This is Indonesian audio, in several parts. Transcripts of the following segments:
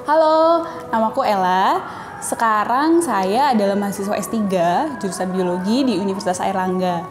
Halo, namaku Ella. Sekarang saya adalah mahasiswa S3 jurusan Biologi di Universitas Airlangga.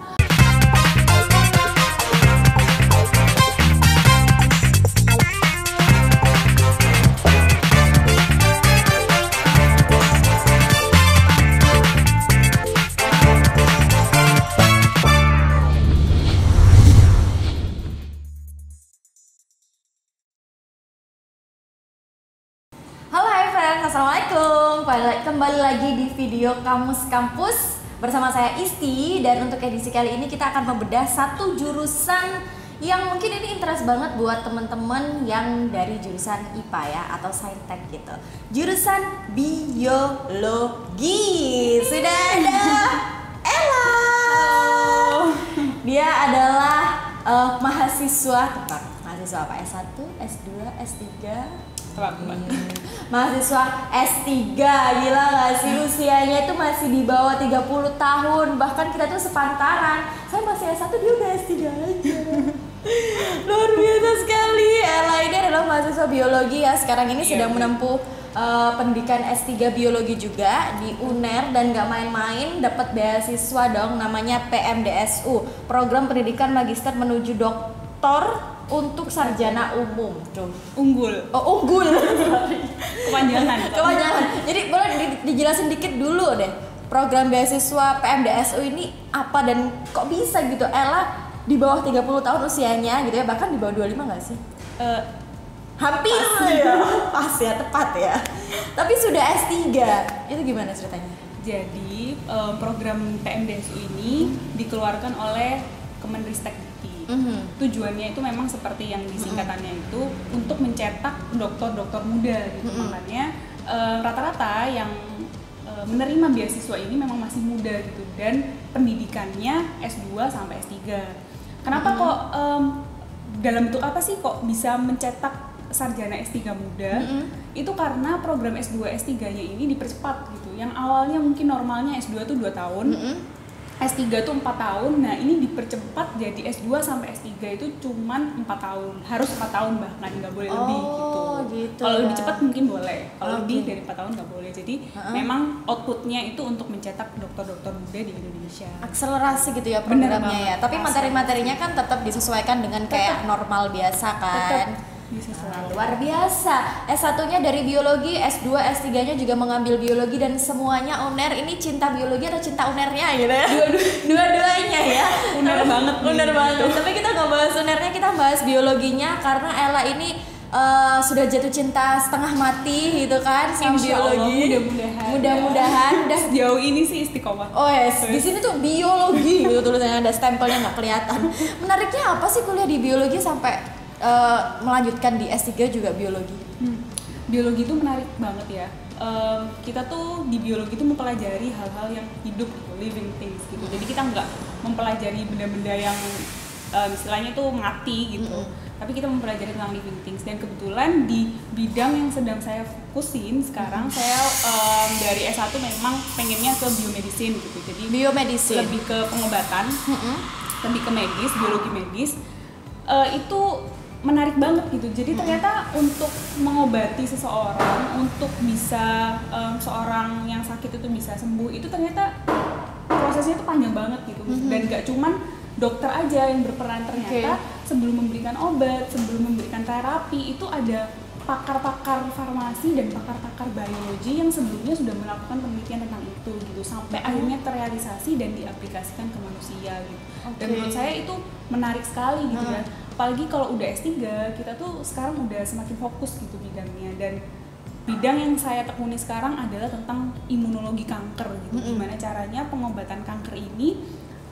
Assalamualaikum, kembali lagi di video Kamus Kampus bersama saya Isti. Dan untuk edisi kali ini kita akan membedah satu jurusan yang mungkin ini interest banget buat teman-teman yang dari jurusan IPA ya, atau Saintek gitu. Jurusan Biologi. Sudah ada Ella. Dia adalah mahasiswa apa? S1, S2, S3? Mahasiswa S3, gila gak sih? Usianya itu masih di bawah 30 tahun. Bahkan kita tuh sepantaran. Saya masih S1, dia udah S3 aja. Luar biasa sekali. Ella ini adalah mahasiswa biologi ya. Sekarang ini sedang menempuh pendidikan S3 biologi juga di UNER. Dan gak main-main, dapat beasiswa dong, namanya PMDSU, Program Pendidikan Magister Menuju Doktor untuk sarjana umum. Unggul. Oh, unggul. Kepanjangan. Jadi boleh dijelasin dikit dulu deh. Program beasiswa PMDSU ini apa dan kok bisa gitu? Ella di bawah 30 tahun usianya gitu ya, bahkan di bawah 25 nggak sih? Hampir ya. Pas ya, tepat ya. Tapi sudah S3. Itu gimana ceritanya? Jadi program PMDSU ini dikeluarkan oleh Kemenristek. Tujuannya itu memang seperti yang disingkatannya itu untuk mencetak dokter-dokter muda gitu. Makanya rata-rata yang menerima beasiswa ini memang masih muda gitu, dan pendidikannya S2 sampai S3. Kenapa kok dalam bentuk apa sih kok bisa mencetak sarjana S3 muda? Itu karena program S2 S3-nya ini dipercepat gitu. Yang awalnya mungkin normalnya S2 tuh 2 tahun. S3 tuh 4 tahun, nah ini dipercepat jadi S2 sampai S3 itu cuman 4 tahun, harus 4 tahun bahkan, nggak boleh lebih gitu. Kalau lebih cepat mungkin boleh, kalau lebih dari 4 tahun nggak boleh. Jadi memang outputnya itu untuk mencetak dokter-dokter muda di Indonesia. Akselerasi gitu ya programnya ya, tapi materi-materinya kan tetap disesuaikan dengan kayak normal biasa kan? Nah, luar biasa. S1-nya dari biologi, S2, S3-nya juga mengambil biologi, dan semuanya UNER. Ini cinta biologi atau cinta UNER-nya gitu ya? Dua-duanya ya. UNER banget. UNER banget. Tapi kita nggak bahas UNER-nya, kita bahas biologinya karena Ella ini sudah jatuh cinta setengah mati gitu kan sama biologi. Mudah-mudahan udah sejauh ini sih istiqomah. Oh yes, di sini tuh biologi gitu tulisannya, ada stempelnya nggak kelihatan. Menariknya apa sih kuliah di biologi sampai melanjutkan di S3 juga biologi? Biologi itu menarik banget ya. Kita tuh di biologi itu mempelajari hal-hal yang hidup gitu, living things gitu. Jadi kita nggak mempelajari benda-benda yang istilahnya tuh mati gitu. Tapi kita mempelajari tentang living things. Dan kebetulan di bidang yang sedang saya fokusin sekarang, saya dari S1 memang pengennya ke biomedicine gitu. Jadi biomedicine lebih ke pengobatan, lebih ke medis, biologi medis. Itu menarik banget gitu. Jadi ternyata untuk mengobati seseorang, untuk bisa seorang yang sakit itu bisa sembuh, itu ternyata prosesnya itu panjang banget gitu. Dan gak cuman dokter aja yang berperan, ternyata sebelum memberikan obat, sebelum memberikan terapi, itu ada pakar-pakar farmasi dan pakar-pakar biologi yang sebelumnya sudah melakukan penelitian tentang itu gitu, sampai akhirnya terrealisasi dan diaplikasikan ke manusia gitu. Dan menurut saya itu menarik sekali gitu ya. Apalagi kalau udah S3, kita tuh sekarang udah semakin fokus gitu bidangnya. Dan bidang yang saya tekuni sekarang adalah tentang imunologi kanker gitu. Gimana caranya pengobatan kanker ini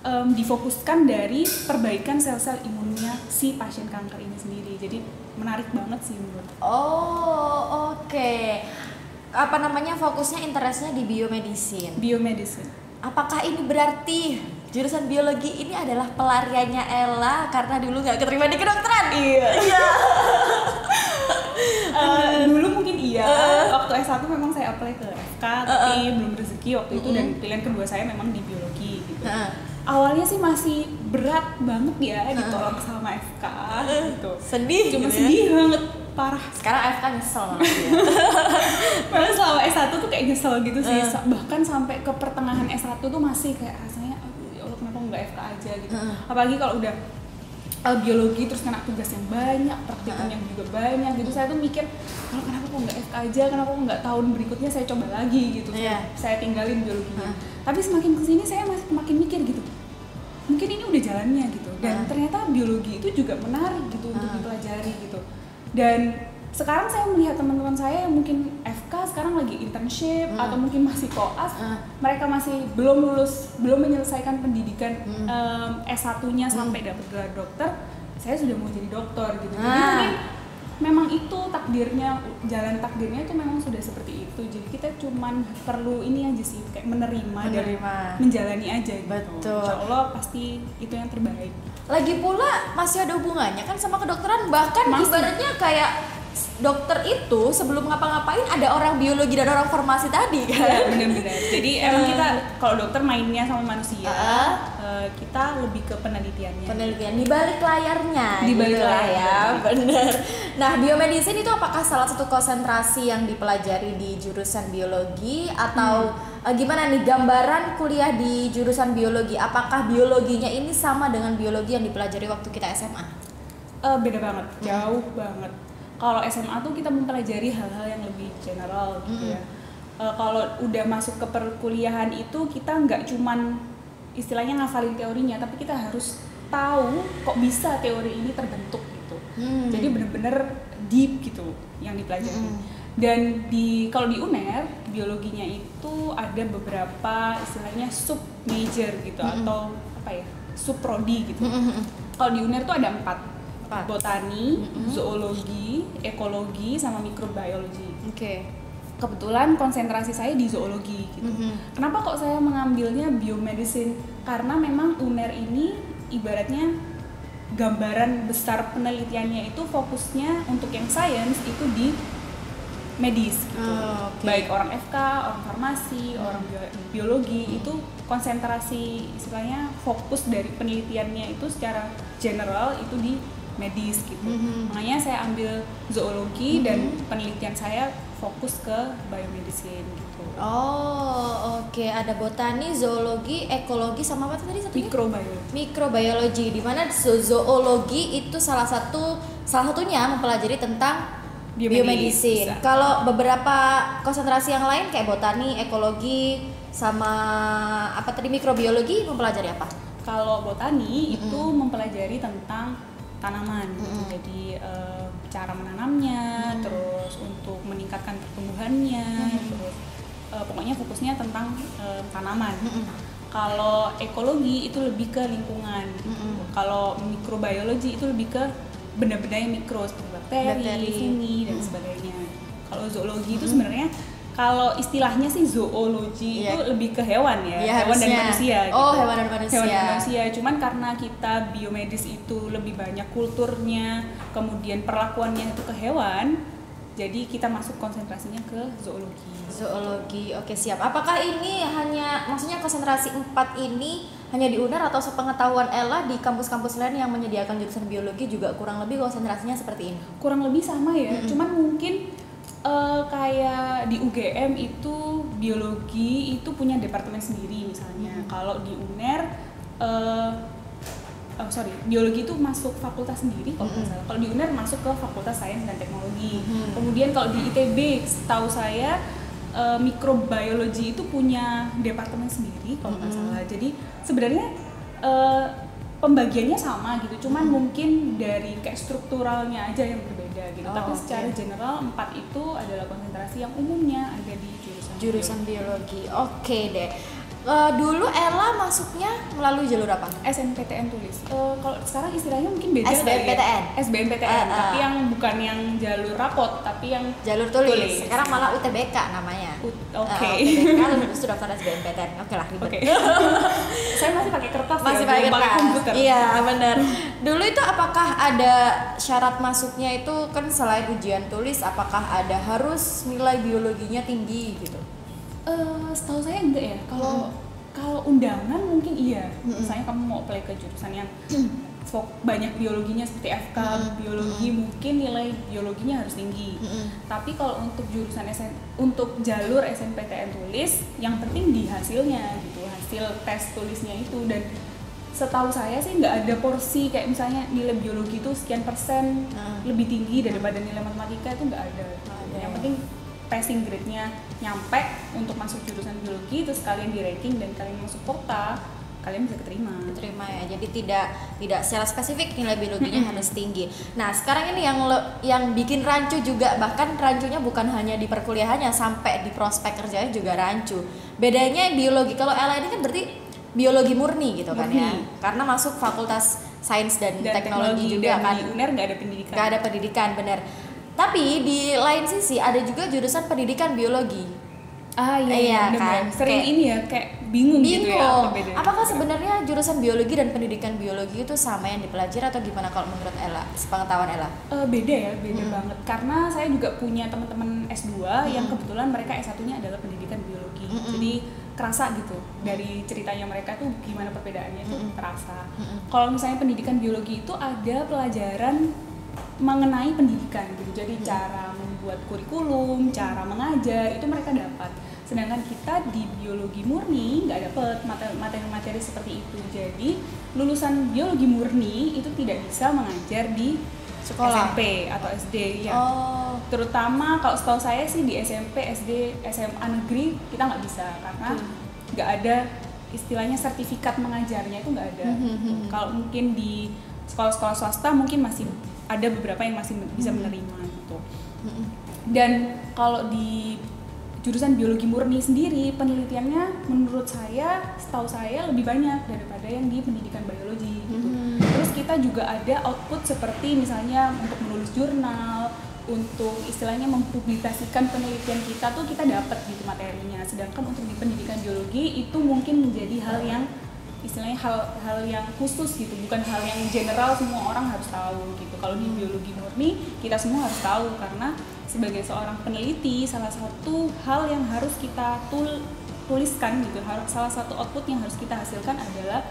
difokuskan dari perbaikan sel-sel imunnya si pasien kanker ini sendiri. Jadi menarik banget sih menurut. Oh, oke. Apa namanya, fokusnya, interestnya di biomedicine. Biomedicine. Apakah ini berarti jurusan biologi ini adalah pelariannya Ella karena dulu nggak keterima di kedokteran? Iya. Dulu mungkin iya. Waktu S1 memang saya apply ke FK, tapi belum rezeki waktu itu, dan pilihan kedua saya memang di biologi gitu. Awalnya sih masih berat banget ya ditolak sama FK gitu. Sedih cuma gitu sedih banget, parah. Sekarang FK nyesel banget ya. Malah selama S1 tuh kayak nyesel gitu sih. Bahkan sampai ke pertengahan S1 tuh masih kayak rasanya aduh ya Allah kenapa nggak FK aja gitu. Apalagi kalau udah biologi terus kena tugas yang banyak, praktikum yang juga banyak gitu. Saya tuh mikir kalau kenapa kok nggak FK aja, kenapa kok nggak tahun berikutnya saya coba lagi gitu. Saya tinggalin biologinya. Tapi semakin kesini saya makin mikir gitu. Mungkin ini udah jalannya gitu. Dan ternyata biologi itu juga menarik gitu untuk dipelajari gitu. Dan sekarang saya melihat teman-teman saya yang mungkin FK sekarang lagi internship atau mungkin masih koas, mereka masih belum lulus, belum menyelesaikan pendidikan S1-nya sampai dapat gelar dokter, saya sudah mau jadi dokter gitu. Jadi mungkin memang itu takdirnya, jalan takdirnya itu memang sudah seperti itu. Jadi kita cuman perlu ini aja sih, kayak menerima. Dan menjalani aja gitu. Betul. Insya Allah pasti itu yang terbaik. Lagi pula masih ada hubungannya kan sama kedokteran, bahkan ibaratnya kayak dokter itu sebelum ngapa-ngapain ada orang biologi dan orang farmasi tadi kan. Iya benar-benar. Jadi emang kita kalau dokter mainnya sama manusia, kita lebih ke penelitiannya. Penelitian di balik layarnya. Di balik gitu layar ya, benar. Nah, biomedicine itu apakah salah satu konsentrasi yang dipelajari di jurusan biologi atau gimana nih gambaran kuliah di jurusan biologi? Apakah biologinya ini sama dengan biologi yang dipelajari waktu kita SMA? Beda banget, jauh banget. Kalau SMA tuh kita mempelajari hal-hal yang lebih general gitu ya. Kalau udah masuk ke perkuliahan itu kita nggak cuman istilahnya ngafalin teorinya, tapi kita harus tahu kok bisa teori ini terbentuk gitu. Jadi bener-bener deep gitu yang dipelajari. Dan kalau di UNER biologinya itu ada beberapa istilahnya sub major gitu atau apa ya, sub prodi gitu. Kalau di UNER tuh ada 4. Botani, zoologi, ekologi, sama mikrobiologi. Kebetulan konsentrasi saya di zoologi gitu. Kenapa kok saya mengambilnya biomedicine? Karena memang UNER ini ibaratnya gambaran besar penelitiannya itu fokusnya untuk yang science itu di medis gitu. Baik orang FK, orang farmasi, orang biologi itu konsentrasi istilahnya fokus dari penelitiannya itu secara general itu di medis gitu. Makanya saya ambil zoologi dan penelitian saya fokus ke biomedicine gitu. Ada botani, zoologi, ekologi sama apa tadi satunya? Mikrobiologi. Di mana zoologi itu salah satunya mempelajari tentang biomedicine. Kalau beberapa konsentrasi yang lain kayak botani, ekologi sama apa tadi mikrobiologi mempelajari apa? Kalau botani itu mempelajari tentang tanaman gitu. Jadi cara menanamnya, terus untuk meningkatkan pertumbuhannya, terus pokoknya fokusnya tentang tanaman. Kalau ekologi itu lebih ke lingkungan. Kalau mikrobiologi itu lebih ke benda-benda yang mikro seperti bakteri, fungi dan sebagainya. Kalau zoologi itu sebenarnya kalau istilahnya sih zoologi itu lebih ke hewan ya, hewan dan manusia gitu. Hewan dan manusia. Cuman karena kita biomedis itu lebih banyak kulturnya, kemudian perlakuannya itu ke hewan, jadi kita masuk konsentrasinya ke zoologi. Oke, siap. Apakah ini maksudnya konsentrasi 4 ini hanya di UNER atau sepengetahuan Ella di kampus-kampus lain yang menyediakan jurusan biologi juga kurang lebih konsentrasinya seperti ini? Kurang lebih sama ya, cuman mungkin kayak di UGM itu biologi itu punya departemen sendiri misalnya. Kalau di UNER biologi itu masuk fakultas sendiri kalau nggak salah. Kalau di UNER masuk ke Fakultas Sains dan Teknologi. Kemudian kalau di ITB setahu saya mikrobiologi itu punya departemen sendiri kalau nggak salah. Jadi sebenarnya pembagiannya sama gitu, cuman mungkin dari kayak strukturalnya aja yang berbeda gitu. Tapi secara general 4 itu adalah konsentrasi yang umumnya ada di jurusan biologi. Oke deh. Dulu Ella masuknya melalui jalur apa? SNPTN tulis. Kalau sekarang istilahnya mungkin beda. SBMPTN. SBMPTN, tapi yang bukan yang jalur rapot, tapi yang jalur tulis. Sekarang malah UTBK namanya. UTBK lulus daftar SBMPTN. Oke lah ribet. Saya masih pakai kertas. Masih pakai komputer. Iya benar. Dulu itu apakah ada syarat masuknya itu kan selain ujian tulis, apakah ada harus nilai biologinya tinggi gitu? Setahu saya enggak ya. Kalau undangan mungkin iya. Misalnya kamu mau apply ke jurusan yang banyak biologinya seperti FK biologi, mungkin nilai biologinya harus tinggi. Tapi kalau untuk untuk jalur SNPTN tulis, yang penting di hasilnya gitu, hasil tes tulisnya itu. Dan setahu saya sih nggak ada porsi kayak misalnya nilai biologi itu sekian persen lebih tinggi daripada nilai matematika, itu nggak ada. Yang penting passing grade-nya nyampe untuk masuk jurusan biologi, terus kalian di ranking dan kalian masuk kota, kalian bisa keterima ya. Jadi tidak secara spesifik nilai biologinya harus tinggi. Nah, sekarang ini yang bikin rancu juga, bahkan rancunya bukan hanya di perkuliahannya, sampai di prospek kerjanya juga rancu. Bedanya biologi, kalau Ella ini kan berarti biologi murni gitu kan ya, karena masuk fakultas sains dan teknologi juga kan. Di UNER nggak ada pendidikan. Bener. Tapi di lain sisi ada juga jurusan pendidikan biologi. Iya kan. Sering ini ya kayak bingung gitu ya apa bedanya. Apakah sebenarnya jurusan biologi dan pendidikan biologi itu sama yang dipelajari atau gimana kalau menurut Ella, sepengetahuan Ella? Beda banget. Karena saya juga punya teman-teman S2 yang kebetulan mereka S1-nya adalah pendidikan biologi. Jadi kerasa gitu dari ceritanya mereka tuh gimana perbedaannya itu terasa. Kalau misalnya pendidikan biologi itu ada pelajaran mengenai pendidikan gitu. Jadi cara membuat kurikulum, cara mengajar itu mereka dapat. Sedangkan kita di biologi murni nggak dapat materi-materi seperti itu. Jadi lulusan biologi murni itu tidak bisa mengajar di sekolah SMP atau SD ya. Terutama kalau setahu saya sih di SMP, SD, SMA negeri kita nggak bisa karena nggak ada istilahnya sertifikat mengajarnya, itu nggak ada. Kalau mungkin di sekolah-sekolah swasta mungkin masih ada beberapa yang masih bisa menerima gitu. Dan kalau di jurusan biologi murni sendiri penelitiannya menurut saya, setahu saya lebih banyak daripada yang di pendidikan biologi gitu. Terus kita juga ada output seperti misalnya untuk menulis jurnal, untuk istilahnya mempublikasikan penelitian kita tuh kita dapat gitu materinya. Sedangkan untuk di pendidikan biologi itu mungkin menjadi hal yang istilahnya hal yang khusus gitu, bukan hal yang general semua orang harus tahu gitu. Kalau di biologi murni kita semua harus tahu, karena sebagai seorang peneliti salah satu hal yang harus kita tuliskan gitu, salah satu output yang harus kita hasilkan adalah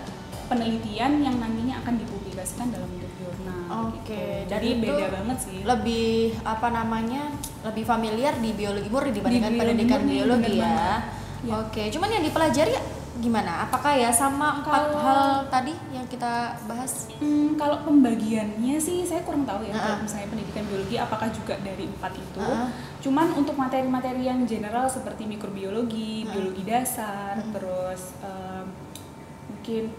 penelitian yang nantinya akan dipublikasikan dalam bentuk jurnal. Gitu. Jadi beda banget sih. Lebih lebih familiar di biologi murni dibandingkan pendidikan biologi ya. Cuman yang dipelajari gimana? Apakah ya sama 4 hal tadi yang kita bahas? Kalau pembagiannya sih saya kurang tahu ya. Kalau misalnya pendidikan biologi apakah juga dari 4 itu? Cuman untuk materi-materi yang general seperti mikrobiologi, biologi dasar, terus mungkin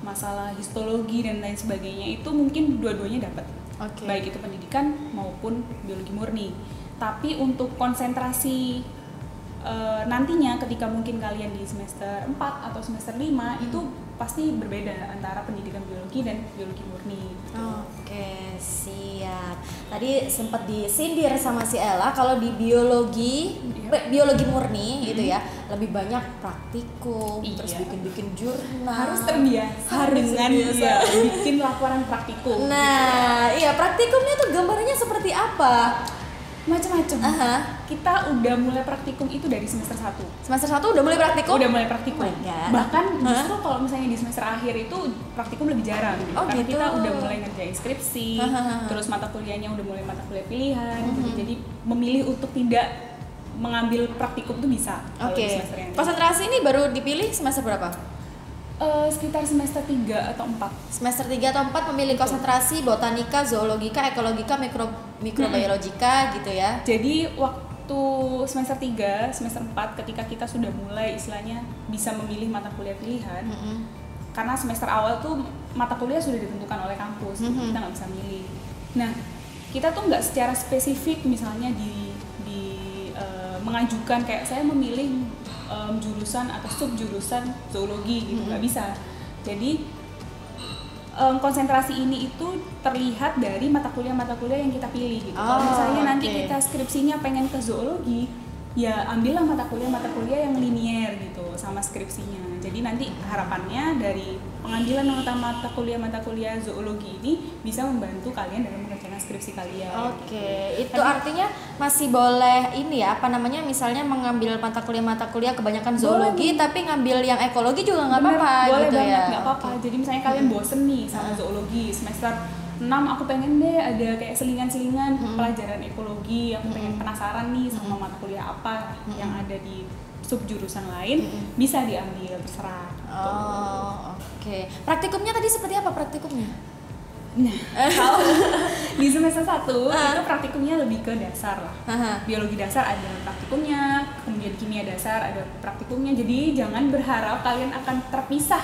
masalah histologi dan lain sebagainya itu mungkin dua-duanya dapat. Baik itu pendidikan maupun biologi murni. Tapi untuk konsentrasi nantinya ketika mungkin kalian di semester 4 atau semester 5 itu pasti berbeda antara pendidikan biologi dan biologi murni gitu. Siap. Tadi sempat disindir sama si Ella kalau di biologi biologi murni gitu ya lebih banyak praktikum, terus bikin jurnal. Harus terbiasa dengan bikin laporan praktikum. Nah, iya praktikumnya tuh gambarnya seperti apa? Macam-macam. Kita udah mulai praktikum itu dari semester 1. Semester 1 udah mulai praktikum? Udah mulai praktikum. Bahkan justru kalau misalnya di semester akhir itu praktikum lebih jarang gitu. Karena kita udah mulai ngerjain skripsi, terus mata kuliahnya udah mulai mata kuliah pilihan gitu. Jadi memilih untuk tidak mengambil praktikum itu bisa. Di semester yang konsentrasi ini baru dipilih semester berapa? Sekitar semester 3 atau 4. Semester 3 atau 4 memilih konsentrasi botanika, zoologika, ekologika, mikrobiologika gitu ya. Jadi waktu semester 3, semester 4 ketika kita sudah mulai istilahnya bisa memilih mata kuliah pilihan. Karena semester awal tuh mata kuliah sudah ditentukan oleh kampus, kita nggak bisa milih. Nah, kita tuh nggak secara spesifik misalnya mengajukan kayak saya memilih jurusan atau subjurusan zoologi gitu, nggak bisa. Jadi konsentrasi ini itu terlihat dari mata kuliah yang kita pilih gitu. Kalau misalnya nanti kita skripsinya pengen ke zoologi, ya ambillah mata kuliah yang linier gitu sama skripsinya. Jadi nanti harapannya dari pengambilan mata kuliah zoologi ini bisa membantu kalian dalam mengerjakan skripsi kalian. Oke, itu artinya masih boleh ini ya, apa namanya, misalnya mengambil mata kuliah kebanyakan zoologi, tapi ngambil yang ekologi juga nggak apa-apa boleh gitu banget, ya. nggak apa-apa. Jadi misalnya kalian bosen nih sama zoologi, semester 6 aku pengen deh ada kayak selingan-selingan pelajaran ekologi, aku pengen penasaran nih sama mata kuliah apa yang ada di subjurusan lain, bisa diambil, terserah. Oh, oke. Praktikumnya tadi seperti apa praktikumnya? Nah, kalau di semester 1 itu praktikumnya lebih ke dasar lah. Biologi dasar ada praktikumnya, kemudian kimia dasar ada praktikumnya. Jadi jangan berharap kalian akan terpisah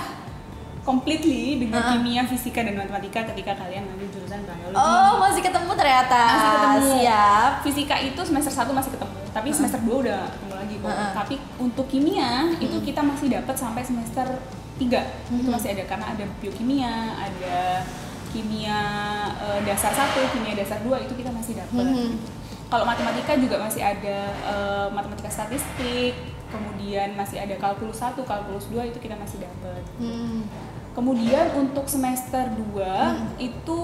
completely dengan kimia, fisika, dan matematika ketika kalian ngambil jurusan biologi. Oh, masih ketemu ternyata. Masih ketemu. Siap. Fisika itu semester 1 masih ketemu, tapi semester 2 udah ketemu lagi kok. Tapi untuk kimia itu kita masih dapat sampai semester 3. Itu masih ada karena ada biokimia, ada kimia dasar 1, kimia dasar 2 itu kita masih dapat. Kalau matematika juga masih ada matematika statistik, kemudian masih ada kalkulus 1, kalkulus 2 itu kita masih dapat. Kemudian untuk semester 2 itu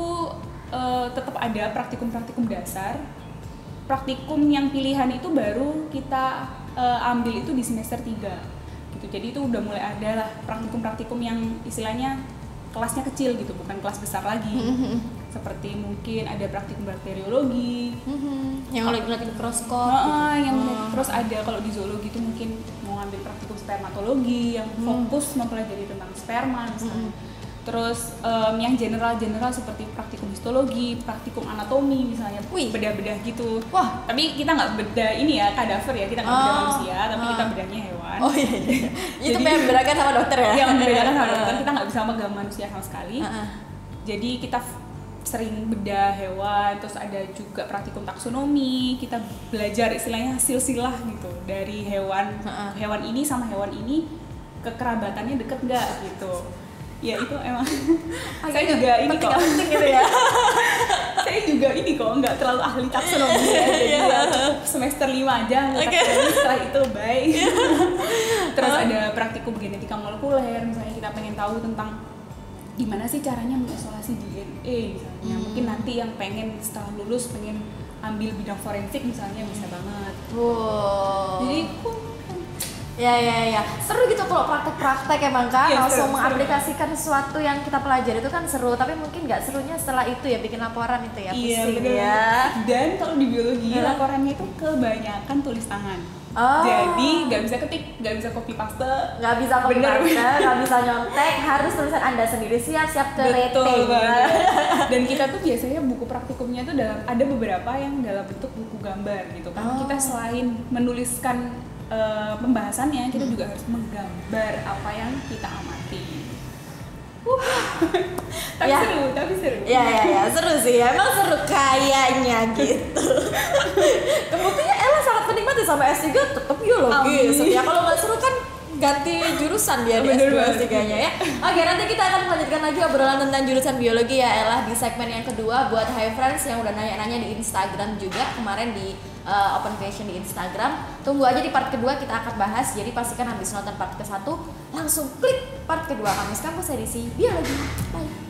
tetap ada praktikum-praktikum dasar. Praktikum yang pilihan itu baru kita ambil itu di semester 3 gitu. Jadi itu udah mulai ada lah praktikum-praktikum yang istilahnya kelasnya kecil gitu, bukan kelas besar lagi. Seperti mungkin ada praktikum bakteriologi, yang lihat mikroskop. Terus ada kalau di zoologi itu mungkin mau ngambil praktikum spermatologi yang fokus mempelajari tentang sperma misalnya. Terus yang general seperti praktikum histologi, praktikum anatomi misalnya, bedah-bedah gitu. Wah, tapi kita nggak bedah ini ya, kadaver ya, kita nggak bedah manusia, tapi kita bedahnya hewan. Oh iya. Itu membedakan sama dokter ya? Yang membedakan sama dokter, kita nggak bisa megang manusia sama sekali. Jadi kita sering bedah hewan, terus ada juga praktikum taksonomi, kita belajar istilahnya silsilah gitu dari hewan ini sama hewan ini kekerabatannya deket nggak gitu. Ya itu emang saya juga ini kok penting gitu ya. Saya juga ini kok nggak terlalu ahli taksonomi ya, jadi ya semester 5 aja taksonomi, setelah itu bye. Terus ada praktikum genetika molekuler, misalnya kita pengen tahu tentang gimana sih caranya mengisolasi DNA misalnya. Mungkin nanti yang pengen setelah lulus pengen ambil bidang forensik misalnya bisa banget. Jadi Ya, seru gitu kalau praktek-praktek emang kan, langsung seru, mengaplikasikan sesuatu yang kita pelajari itu kan seru, tapi mungkin nggak serunya setelah itu ya, bikin laporan itu ya, pusing ya. Dan kalau di biologi laporannya itu kebanyakan tulis tangan. Jadi nggak bisa ketik, nggak bisa copy paste, nggak bisa nyontek, harus tulisan Anda sendiri, siap ke rating. Dan kita tuh biasanya buku praktikumnya tuh ada beberapa yang dalam bentuk buku gambar gitu kan. Kita selain menuliskan pembahasannya, kita juga harus menggambar apa yang kita amati. Tapi seru. Ya, seru sih. Emang seru kayaknya gitu. Kemudian Ella sangat menikmati sama S3 tetap biologi. Ya kalau nggak seru kan ganti jurusan dia di S2-3-nya ya. Oke, nanti kita akan melanjutkan lagi obrolan tentang jurusan biologi ya Ella di segmen yang kedua. Buat Hi Friends yang udah nanya-nanya di Instagram juga kemarin di Open Question di Instagram, tunggu aja di part kedua kita akan bahas. Jadi pastikan habis nonton part ke-1 langsung klik part kedua Kamis Kampus edisi Biologi. Bye.